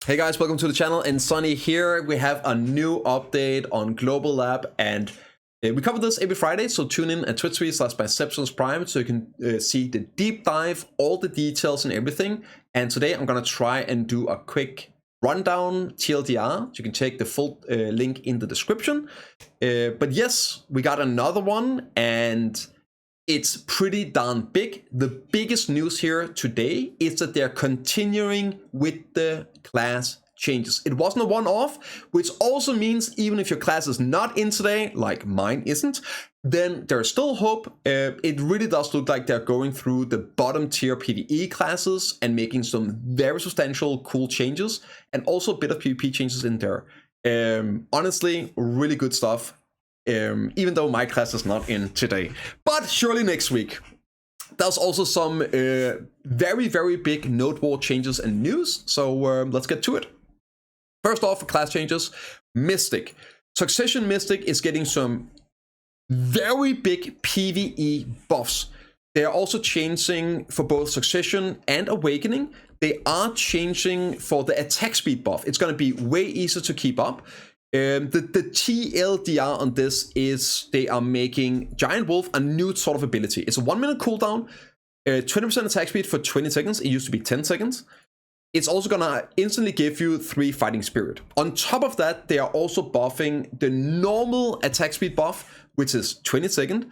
Hey guys, welcome to the channel, and Sonny here. We have a new update on Global Lab, and we cover this every Friday, so tune in at twitch.tv/bprimegaming so you can see the deep dive, all the details and everything. And today I'm gonna try and do a quick rundown TLDR. You can check the full link in the description. But yes, we got another one, and it's pretty darn big. The biggest news here today is that they're continuing with the class changes. It wasn't a one-off, which also means even if your class is not in today, like mine isn't, then there's still hope. It really does look like they're going through the bottom tier PvE classes and making some very substantial cool changes, and also a bit of PvP changes in there. Honestly, really good stuff. Even though my class is not in today, but surely next week. There's also some very, very big Nodewar changes and news, so let's get to it. First off, for class changes, Mystic. Succession Mystic is getting some very big PvE buffs. They are also changing for both Succession and Awakening. They are changing for the attack speed buff. It's going to be way easier to keep up. The TLDR on this is they are making Giant Wolf a new sort of ability. It's a 1 minute cooldown, 20% attack speed for 20 seconds. It used to be 10 seconds. It's also gonna instantly give you 3 fighting spirit. On top of that, they are also buffing the normal attack speed buff, which is 20 seconds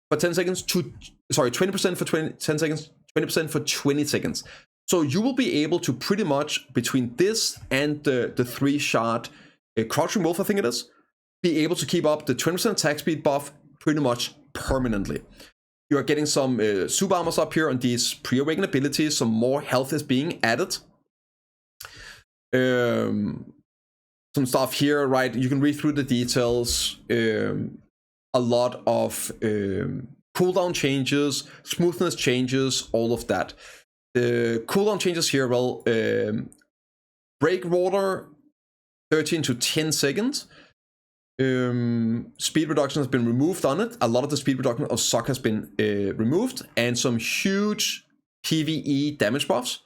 for 10 seconds to, sorry, 20% for 10 seconds, 20% for 20 seconds. So you will be able to pretty much, between this and the 3-shot Crouching Wolf, I think it is, be able to keep up the 20% attack speed buff pretty much permanently. You are getting some super armors up here on these pre-awakened abilities. Some more health is being added. Some stuff here, right? You can read through the details. A lot of cooldown changes, smoothness changes, all of that. The cooldown changes here, well, Breakwater, 13 to 10 seconds. Speed reduction has been removed on it. A lot of the speed reduction of Suck has been removed, and some huge PvE damage buffs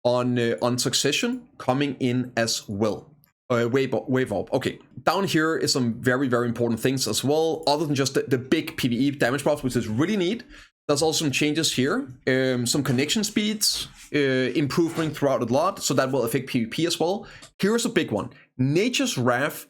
on Succession coming in as well. Wave up. Okay, down here is some very, very important things as well, other than just the big PvE damage buffs, which is really neat. There's also some changes here, some connection speeds improving throughout a lot, so that will affect PvP as well. Here's a big one. Nature's Wrath,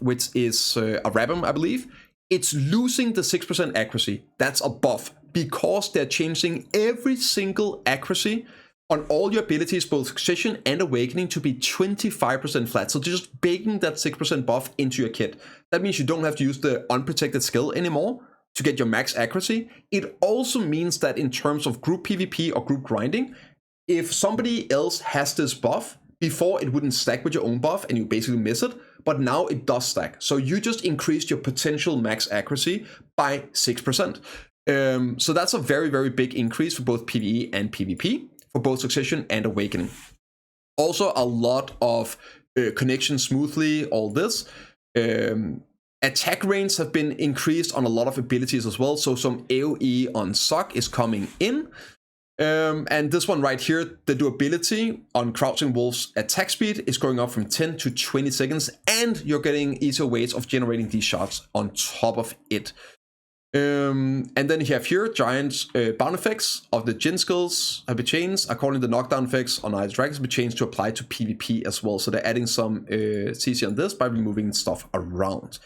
which is a Rabum, I believe, it's losing the 6% accuracy. That's a buff, because they're changing every single accuracy on all your abilities, both Succession and Awakening, to be 25% flat. So just baking that 6% buff into your kit. That means you don't have to use the unprotected skill anymore to get your max accuracy. It also means that in terms of group PvP or group grinding, if somebody else has this buff, before it wouldn't stack with your own buff and you basically miss it, but now it does stack. So you just increased your potential max accuracy by 6%. So that's a very, very big increase for both PvE and PvP, for both Succession and Awakening. Also a lot of connection smoothly, all this. Attack range have been increased on a lot of abilities as well, so some AoE on Suck is coming in. And this one right here, the durability on Crouching Wolf's attack speed is going up from 10 to 20 seconds, and you're getting easier ways of generating these shots on top of it. And then you have here Giant's bound effects of the Jin skills have been changed. According to the knockdown effects on Ice Dragons have been changed to apply to PvP as well. So they're adding some CC on this by removing stuff around.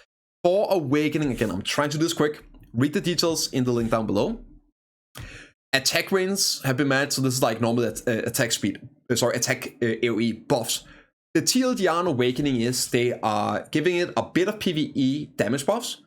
For Awakening, again, I'm trying to do this quick. Read the details in the link down below. Attack range have been made, so this is like normal attack speed, attack AoE buffs. The TLDR on Awakening is they are giving it a bit of PvE damage buffs,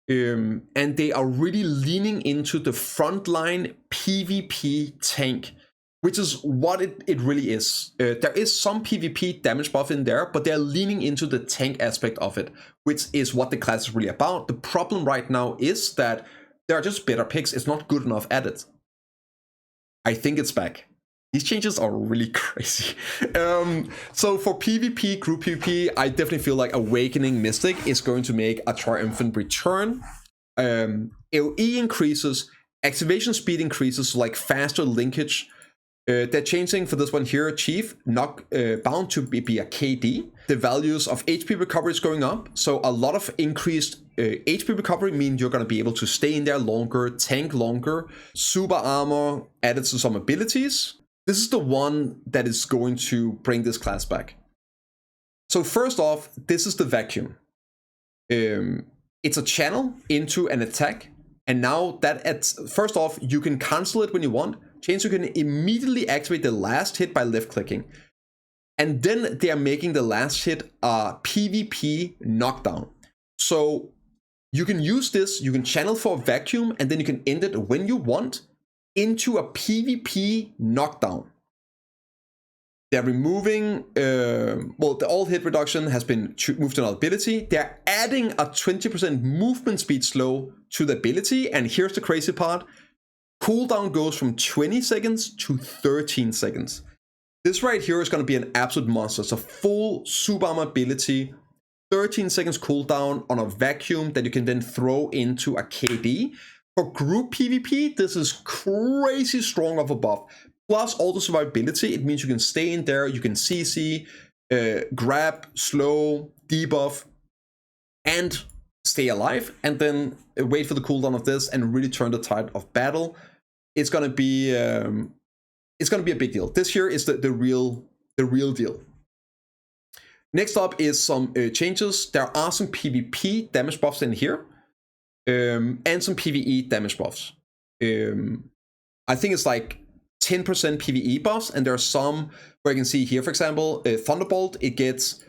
and they are really leaning into the frontline PvP tank, which is what it really is. There is some PvP damage buff in there, but they're leaning into the tank aspect of it, which is what the class is really about. The problem right now is that there are just better picks. It's not good enough at it. I think it's back. These changes are really crazy. So for PvP, group PvP, I definitely feel like Awakening Mystic is going to make a triumphant return. AoE increases, activation speed increases, so like faster linkage They're changing for this one here, Chief, not bound to be a KD. The values of HP recovery is going up. So a lot of increased HP recovery mean you're going to be able to stay in there longer, tank longer. Super armor added to some abilities. This is the one that is going to bring this class back. So first off, this is the vacuum. It's a channel into an attack. And now that first off, you can cancel it when you want. Change, you can immediately activate the last hit by left clicking. And then they are making the last hit a PvP knockdown. So you can use this, you can channel for a vacuum, and then you can end it when you want into a PvP knockdown. They're removing, the all hit reduction has been moved to another ability. They're adding a 20% movement speed slow to the ability. And here's the crazy part. Cooldown goes from 20 seconds to 13 seconds. This right here is going to be an absolute monster. It's a full super armor ability, 13 seconds cooldown on a vacuum that you can then throw into a KD. For group PvP, this is crazy strong of a buff. Plus all the survivability, it means you can stay in there, you can CC, grab, slow, debuff, and stay alive, and then wait for the cooldown of this and really turn the tide of battle. It's gonna be a big deal. This here is the real deal. Next up is some changes. There are some PvP damage buffs in here, and some PvE damage buffs. I think it's like 10% PvE buffs, and there are some where you can see here, for example, Thunderbolt, it gets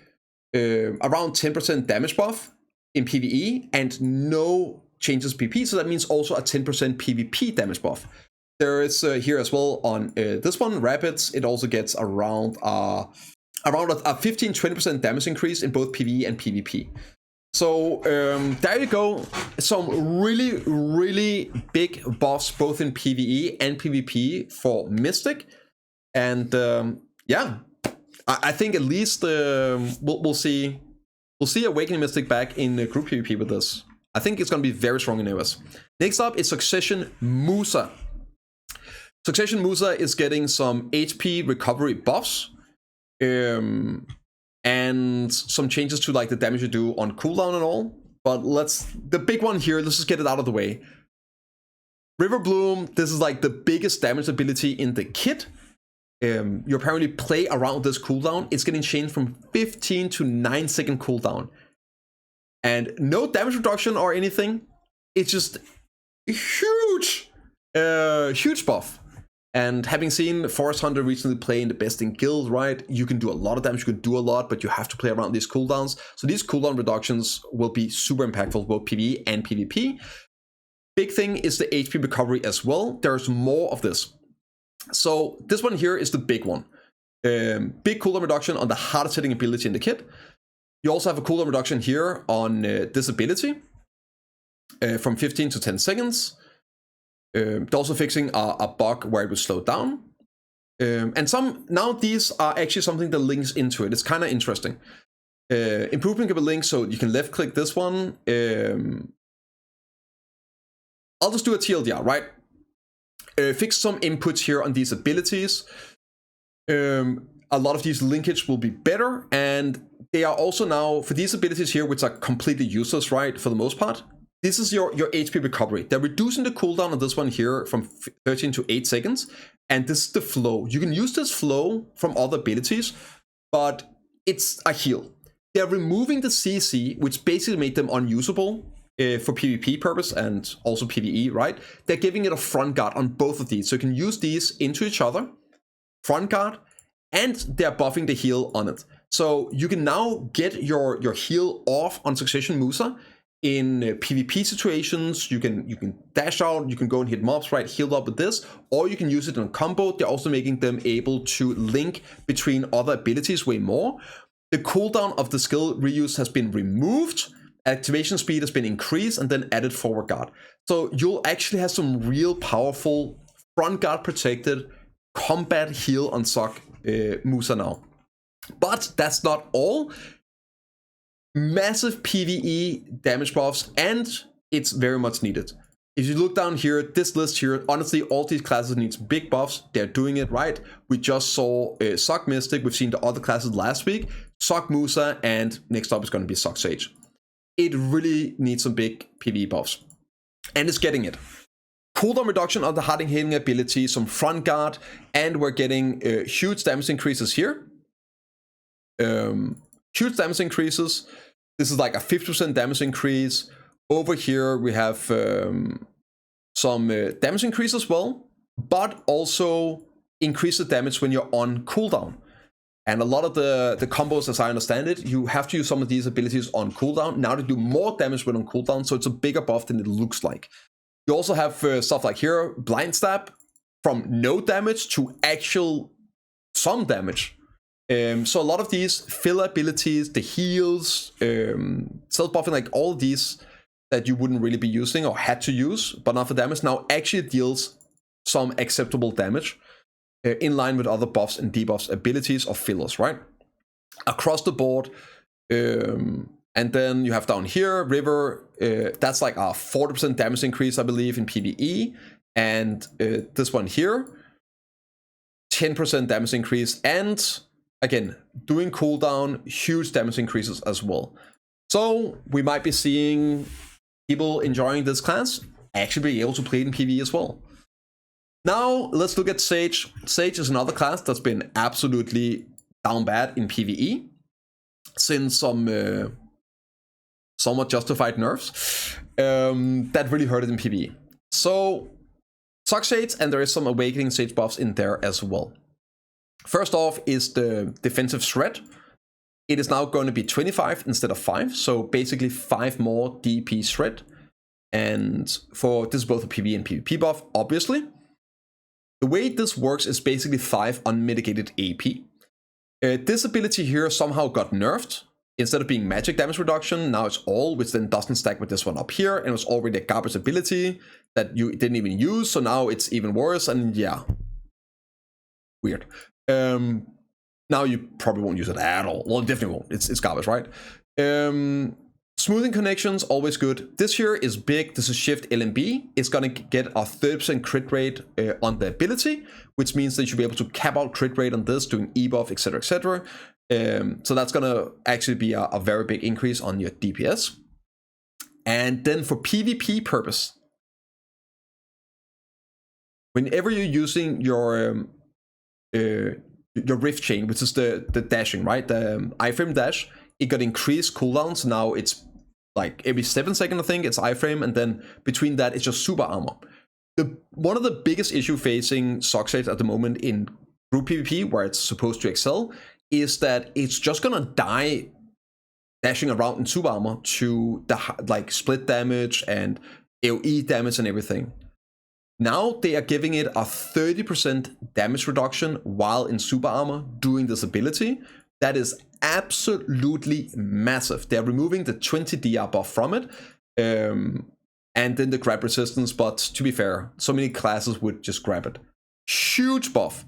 around 10% damage buff in PvE and no changes PvP, so that means also a 10% PvP damage buff. There is here as well on this one, Rapids, it also gets around a 15-20% damage increase in both PvE and PvP. So there you go, some really big buffs both in PvE and PvP for Mystic, and yeah, I think at least we'll see Awakening Mystic back in group PvP with this. I think it's going to be very strong in AOS. Next up is Succession Musa. Succession Musa is getting some HP recovery buffs. And some changes to like the damage you do on cooldown and all. But the big one here, let's just get it out of the way. River Bloom, this is like the biggest damage ability in the kit. You apparently play around this cooldown. It's getting changed from 15 to 9 second cooldown. And no damage reduction or anything. It's just a huge buff. And having seen Forest Hunter recently play in the best in guild, right? You can do a lot of damage, you can do a lot, but you have to play around these cooldowns. So these cooldown reductions will be super impactful, both PvE and PvP. Big thing is the HP recovery as well. There's more of this. So this one here is the big one. Big cooldown reduction on the hardest hitting ability in the kit. You also have a cooldown reduction here on this ability from 15 to 10 seconds. They're also fixing a bug where it was slowed down. And now these are actually something that links into it. It's kind of interesting. Improvement can be linked, so you can left click this one. I'll just do a TLDR, right? Fix some inputs here on these abilities. A lot of these linkage will be better, and they are also now, for these abilities here, which are completely useless, right, for the most part, this is your HP recovery. They're reducing the cooldown on this one here from 13 to 8 seconds. And this is the flow. You can use this flow from other abilities, but it's a heal. They're removing the CC, which basically made them unusable for PvP purpose and also PvE, right? They're giving it a front guard on both of these. So you can use these into each other, front guard, and they're buffing the heal on it. So you can now get your heal off on Succession Musa in PvP situations. You can dash out, you can go and hit mobs, right, healed up with this, or you can use it in a combo. They're also making them able to link between other abilities way more. The cooldown of the skill reuse has been removed, activation speed has been increased, and then added forward guard. So you'll actually have some real powerful front guard protected combat heal on Suck Musa now. But that's not all. Massive PvE damage buffs, and it's very much needed. if you look down here, this list here, honestly, all these classes needs big buffs. They're doing it right. We just saw Sock Mystic. We've seen the other classes last week. Sock Musa, and next up is going to be Sock Sage. It really needs some big PvE buffs. And it's getting it. Cooldown reduction of the harding healing ability, some front guard, and we're getting huge damage increases here. Huge damage increases. This is like a 50% damage increase. Over here we have some damage increase as well, but also increase the damage when you're on cooldown. And a lot of the combos, as I understand it, you have to use some of these abilities on cooldown. Now they do more damage when on cooldown, so it's a bigger buff than it looks like. You also have stuff like here, Blind Stab, from no damage to actual some damage. So a lot of these filler abilities, the heals, self-buffing, like all of these that you wouldn't really be using or had to use, but not for damage, now actually deals some acceptable damage in line with other buffs and debuffs abilities or fillers, right? Across the board. And then you have down here, River, that's like a 40% damage increase, I believe, in PvE. And this one here, 10% damage increase. And again, doing cooldown, huge damage increases as well. So we might be seeing people enjoying this class actually be able to play it in PvE as well. Now, let's look at Sage. Sage is another class that's been absolutely down bad in PvE since some somewhat justified nerfs that really hurt it in PvE. So, Sock Sage, and there is some Awakening Sage buffs in there as well. First off is the defensive shred. It is now going to be 25 instead of 5, so basically 5 more DP shred. And for this is both a PvE and PvP buff, obviously. The way this works is basically 5 unmitigated AP. This ability here somehow got nerfed. Instead of being magic damage reduction, now it's all, which then doesn't stack with this one up here, and it was already a garbage ability that you didn't even use, so now it's even worse, and yeah. Weird. Now you probably won't use it at all. Well, definitely won't. It's garbage, right? Smoothing connections, always good. This here is big. This is Shift LMB. It's going to get a 30% crit rate on the ability, which means that you should be able to cap out crit rate on this, doing E-buff, etc., etc. So that's going to actually be a very big increase on your DPS. And then for PvP purpose, whenever you're using your Rift Chain, which is the dashing, right? The iframe dash, it got increased cooldowns. Now it's like every 7 seconds, I think, it's iframe, and then between that, it's just super armor. One of the biggest issue facing Sock Sage at the moment in group PvP, where it's supposed to excel, is that it's just gonna die dashing around in super armor to the like split damage and AoE damage and everything. Now they are giving it a 30% damage reduction while in super armor doing this ability. That is absolutely massive. They're removing the 20 DR buff from it, and then the grab resistance, but to be fair, so many classes would just grab it. Huge buff.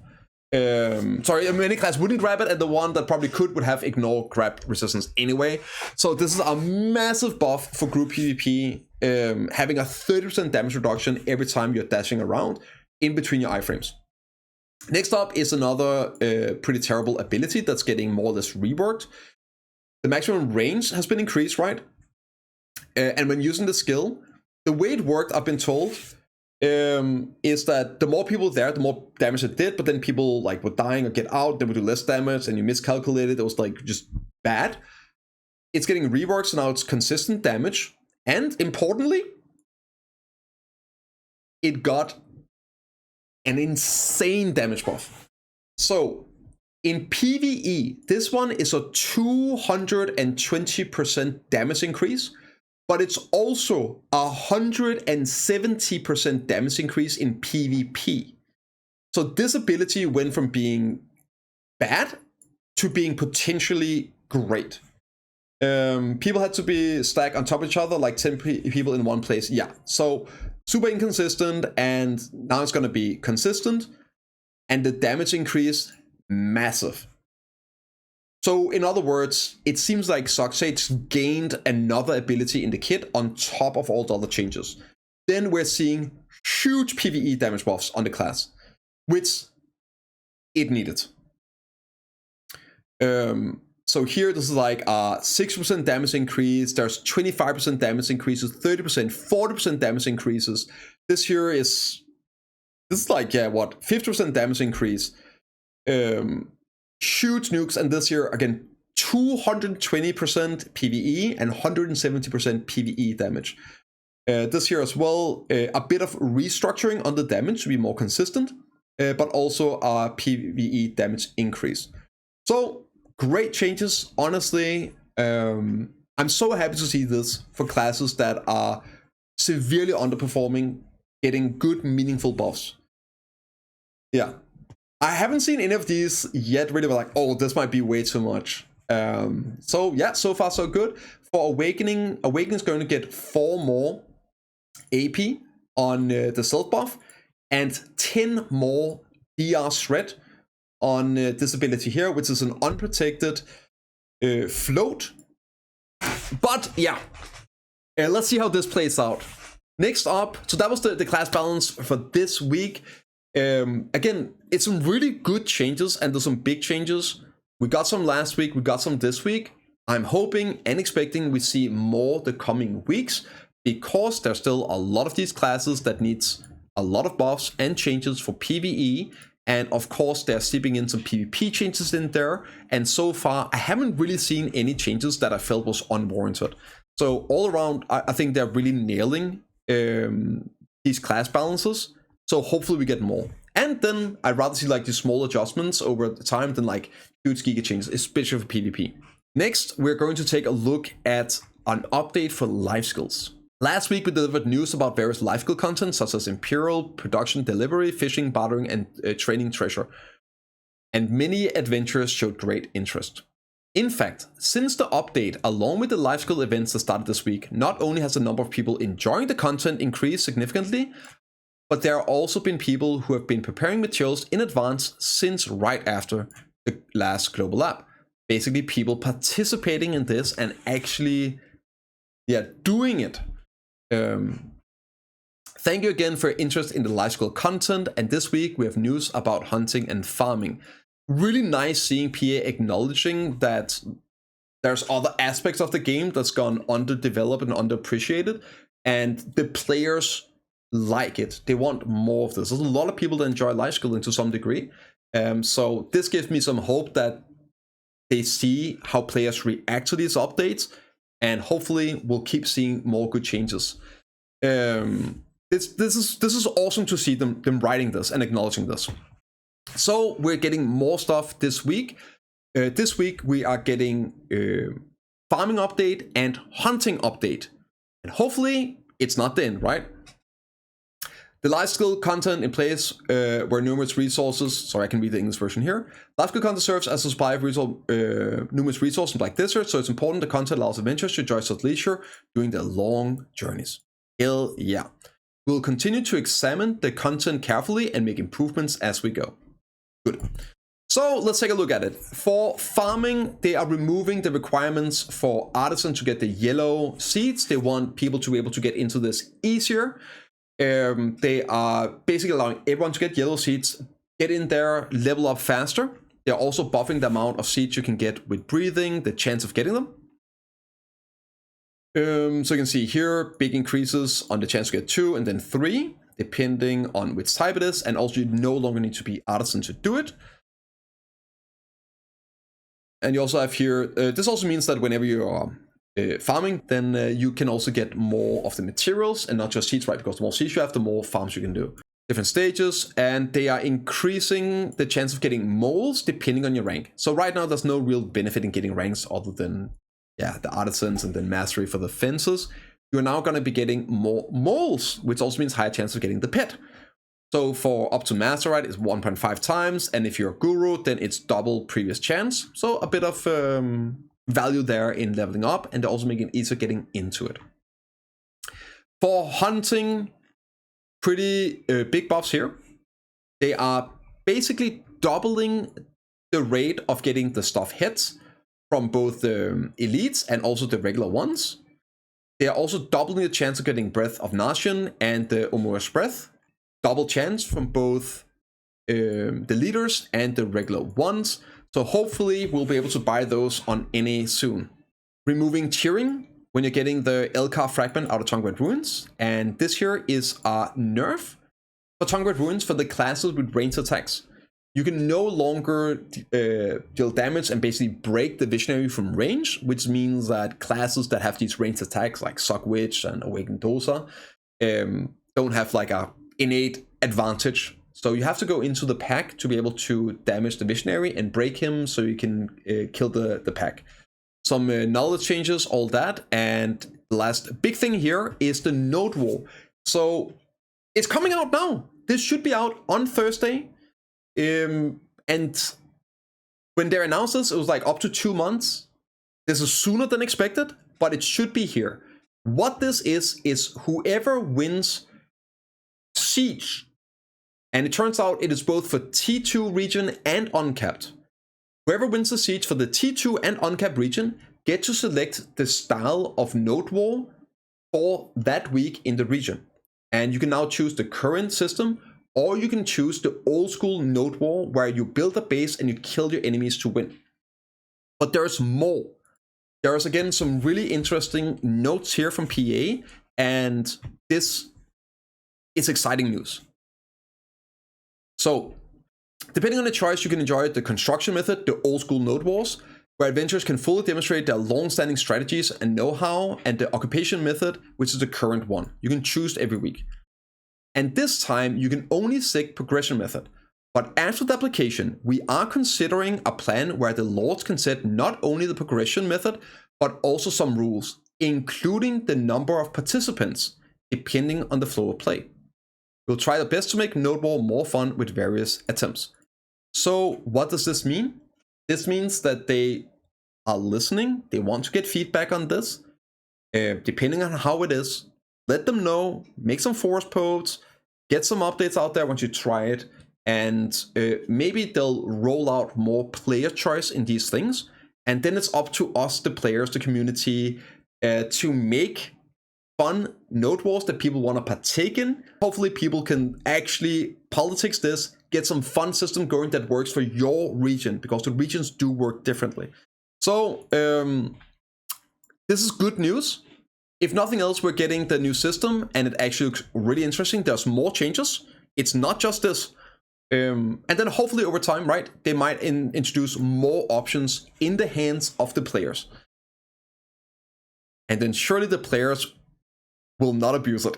Sorry, many classes wouldn't grab it, and the one that probably could would have ignore grab resistance anyway. So this is a massive buff for group PvP, having a 30% damage reduction every time you're dashing around in between your iframes. Next up is another pretty terrible ability that's getting more or less reworked. The maximum range has been increased, right? And when using the skill, the way it worked, I've been told, is that the more people there, the more damage it did, but then people like were dying or get out, they would do less damage, and you miscalculated. It was like just bad. It's getting reworked, so now it's consistent damage, and importantly, it got an insane damage buff. So in PvE, this one is a 220% damage increase, but it's also 170% damage increase in PvP. So this ability went from being bad to being potentially great. People had to be stacked on top of each other, like 10 people in one place. Yeah, so super inconsistent, and now it's going to be consistent, and the damage increase massive. So in other words, it seems like Sock Sage gained another ability in the kit on top of all the other changes. then we're seeing huge PvE damage buffs on the class, which it needed. So here, this is like a 6% damage increase. There's 25% damage increases, 30%, 40% damage increases. This is like, yeah, what, 50% damage increase. Huge nukes, and this here, again, 220% PvE and 170% PvE damage. This here as well, a bit of restructuring on the damage to be more consistent, but also a PvE damage increase. So, great changes, honestly. I'm so happy to see this for classes that are severely underperforming, getting good, meaningful buffs. Yeah. I haven't seen any of these yet really, but like, oh, this might be way too much. So yeah, so far so good. For Awakening, Awakening's going to get 4 more AP on the self buff and 10 more DR shred on this ability here, which is an unprotected float. But yeah, let's see how this plays out. Next up, so that was the class balance for this week. Again, it's some really good changes, and there's some big changes. We got some last week, we got some this week. I'm hoping and expecting we see more the coming weeks, because there's still a lot of these classes that needs a lot of buffs and changes for PvE. And of course, they're slipping in some PvP changes in there. And so far, I haven't really seen any changes that I felt was unwarranted. So all around, I think they're really nailing these class balances. So hopefully we get more. And then I'd rather see like these small adjustments over the time than like huge giga changes, especially for PvP. Next, we're going to take a look at an update for life skills. Last week, we delivered news about various life skill content, such as Imperial, Production, Delivery, Fishing, Bartering, and Training Treasure. And many adventurers showed great interest. In fact, since the update, along with the life skill events that started this week, not only has the number of people enjoying the content increased significantly, but there have also been people who have been preparing materials in advance since right after the last global lab. Basically, people participating in this and actually, doing it. Thank you again for your interest in the life skill content, and this week we have news about hunting and farming. Really nice seeing PA acknowledging that there's other aspects of the game that's gone underdeveloped and underappreciated, and the players like it. They want more of this. There's a lot of people that enjoy life skilling to some degree, so this gives me some hope that they see how players react to these updates. And hopefully we'll keep seeing more good changes. This is awesome to see them writing this and acknowledging this. So we're getting more stuff this week. This week we are getting farming update and hunting update. And hopefully it's not the end, right? The life skill content in place where numerous resources, sorry, I can read the English version here. Life skill content serves as a supply of numerous resources like desert, so it's important the content allows adventurers to enjoy such leisure during their long journeys. Hell yeah. We'll continue to examine the content carefully and make improvements as we go. Good. So let's take a look at it. For farming, they are removing the requirements for artisans to get the yellow seeds. They want people to be able to get into this easier. They are basically allowing everyone to get yellow seeds, get in there, level up faster. They're also buffing the amount of seeds you can get with breathing, the chance of getting them. So you can see here, big increases on the chance to get 2 and then 3, depending on which type it is. And also you no longer need to be artisan to do it. And you also have here, this also means that whenever you are farming, then you can also get more of the materials and not just seeds, right? Because the more seeds you have, the more farms you can do. Different stages, and they are increasing the chance of getting moles depending on your rank. So right now, there's no real benefit in getting ranks other than, the artisans and then mastery for the fences. You're now going to be getting more moles, which also means higher chance of getting the pet. So for up to master, right, it's 1.5 times, and if you're a guru, then it's double previous chance. So a bit of value there in leveling up, and they're also making it easier getting into it. For hunting, pretty big buffs here. They are basically doubling the rate of getting the stuff hits from both the elites and also the regular ones. They are also doubling the chance of getting Breath of Nation and the Omoa's Breath. Double chance from both the leaders and the regular ones. So hopefully we'll be able to buy those on NA soon. Removing cheering when you're getting the Elcar fragment out of Tungrad Ruins. And this here is a nerf for Tungrad Ruins for the classes with ranged attacks. You can no longer deal damage and basically break the Visionary from range, which means that classes that have these ranged attacks like Suck Witch and Awakened Dosa don't have like a innate advantage. So you have to go into the pack to be able to damage the Visionary and break him so you can kill the pack. Some knowledge changes, all that. And the last big thing here is the Nodewar. So it's coming out now. This should be out on Thursday. And when they announced this, it was like up to 2 months. This is sooner than expected, but it should be here. What this is whoever wins Siege, and it turns out it is both for T2 region and uncapped. Whoever wins the Siege for the T2 and uncapped region get to select the style of Nodewar for that week in the region. And you can now choose the current system, or you can choose the old school Nodewar where you build a base and you kill your enemies to win. But there's more. There's again some really interesting notes here from PA, and this is exciting news. So, depending on the choice, you can enjoy the construction method, the old school Nodewars, where adventurers can fully demonstrate their long-standing strategies and know-how, and the occupation method, which is the current one. You can choose every week. And this time, you can only stick progression method. But after the application, we are considering a plan where the lords can set not only the progression method, but also some rules, including the number of participants, depending on the flow of play. We'll try our best to make Nodewar more fun with various attempts. So what does this mean? This means that they are listening. They want to get feedback on this. Depending on how it is, let them know, make some force posts, get some updates out there once you try it, and maybe they'll roll out more player choice in these things. And then it's up to us, the players, the community, to make fun Nodewars that people want to partake in. Hopefully people can actually politics this, get some fun system going that works for your region, because the regions do work differently. So this is good news. If nothing else, we're getting the new system and it actually looks really interesting. There's more changes. It's not just this. And then hopefully over time, right, they might introduce more options in the hands of the players. And then surely the players will not abuse it.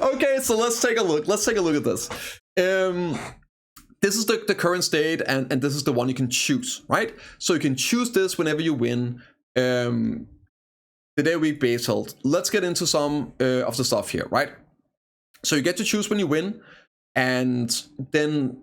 Okay, so let's take a look. Let's take a look at this. This is the current state, and this is the one you can choose, right? So you can choose this whenever you win. The day week base hold. Let's get into some of the stuff here, right? So you get to choose when you win, and then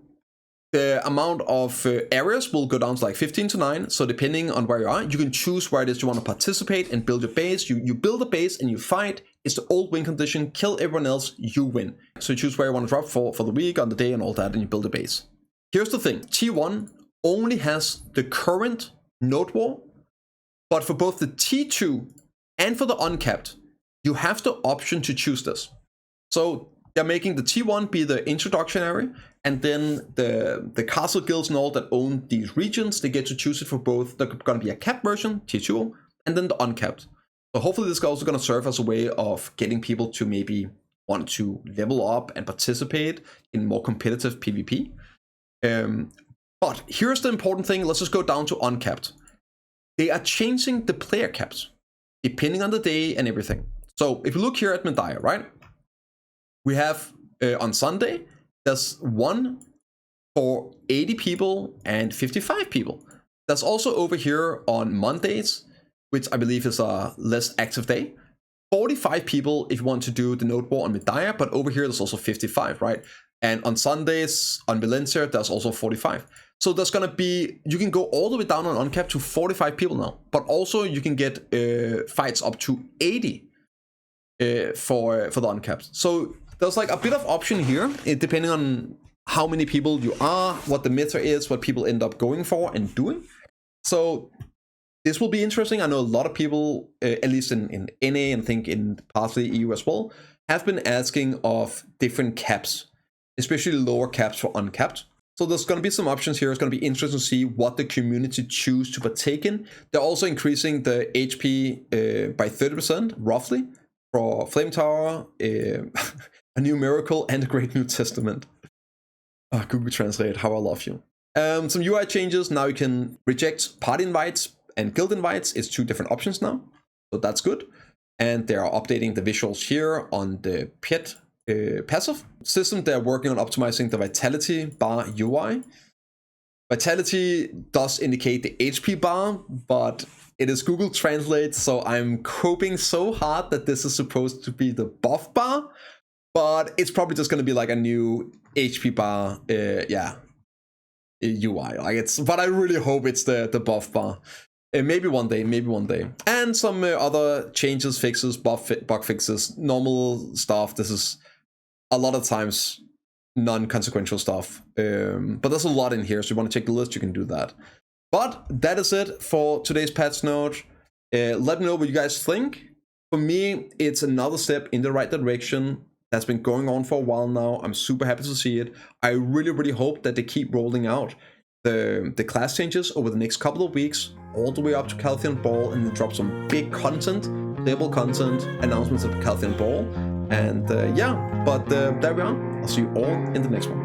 the amount of areas will go down to like 15 to 9. So depending on where you are, you can choose where it is you want to participate and build your base. You build a base and you fight. It's the old win condition. Kill everyone else, you win. So you choose where you want to drop for the week, on the day, and all that, and you build a base. Here's the thing. T1 only has the current Nodewar, but for both the T2 and for the uncapped, you have the option to choose this. So they're making the T1 be the introductory, and then the castle guilds and all that own these regions, they get to choose it for both. There's going to be a capped version, T2, and then the uncapped. So hopefully this is also going to serve as a way of getting people to maybe want to level up and participate in more competitive PvP. But here's the important thing. Let's just go down to uncapped. They are changing the player caps depending on the day and everything. So if you look here at Medaya, right? We have on Sunday, there's one for 80 people and 55 people. There's also over here on Mondays, which I believe is a less active day, 45 people if you want to do the Nodewar on Medaya, but over here there's also 55, right? And on Sundays, on Valencia, there's also 45. So there's gonna be, you can go all the way down on uncapped to 45 people now, but also you can get fights up to 80 for the uncapped. So there's like a bit of option here, depending on how many people you are, what the meta is, what people end up going for and doing. So this will be interesting. I know a lot of people, at least in NA and I think in partly EU as well, have been asking of different caps, especially lower caps for uncapped. So there's going to be some options here. It's going to be interesting to see what the community choose to partake in. They're also increasing the HP by 30%, roughly, for Flame Tower, a new miracle, and a great New Testament. Oh, Google Translate, how I love you. Some UI changes. Now you can reject party invites and guild invites. It's 2 different options now, so that's good. And they are updating the visuals here on the pet passive system. They're working on optimizing the vitality bar UI. Vitality does indicate the HP bar, but it is Google Translate, so I'm hoping so hard that this is supposed to be the buff bar, but it's probably just going to be like a new HP bar, UI. Like it's, but I really hope it's the buff bar. Maybe one day, And some other changes, fixes, bug fixes, normal stuff. This is a lot of times non-consequential stuff, but there's a lot in here, so you want to check the list, you can do that. But that is it for today's patch note. Let me know what you guys think. For me, it's another step in the right direction that's been going on for a while now. I'm super happy to see it. I really hope that they keep rolling out the class changes over the next couple of weeks, all the way up to Caltheon Ball, and then drop some big content, stable content, announcements of Caltheon Ball. And there we are. I'll see you all in the next one.